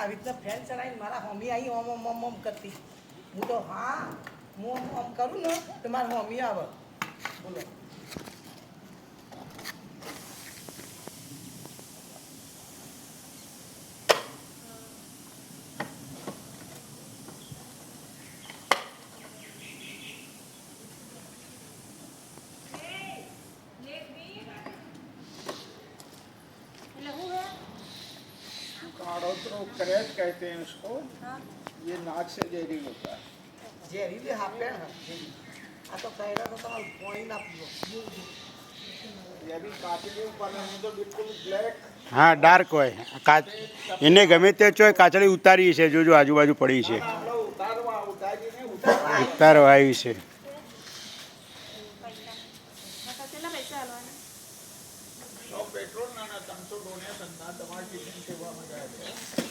આવી રીતના ફેન ચડાવીને મારા હોમી આવી ઓમ કરતી. હું તો હા હું આમ કરું ને તો મારા હોમી આવે. બોલો क्रैश कहते हैं इसको। ये नाक से जहरील होता है। जहरीली हाफे हैं आ तो कहरा तो तुम्हारा पानी ना पीओ। ये भी काचली वाला है तो बिल्कुल ब्लैक। हाँ डार्क હોય એને ગમે તે ચોય કાચળી ઉતારી છે જોજો આજુબાજુ પડી છે ઉતારવા આવી છે पेट्रोल ना 300 डोनेशन था तुम्हारी टिफिन सेवा में गए थे।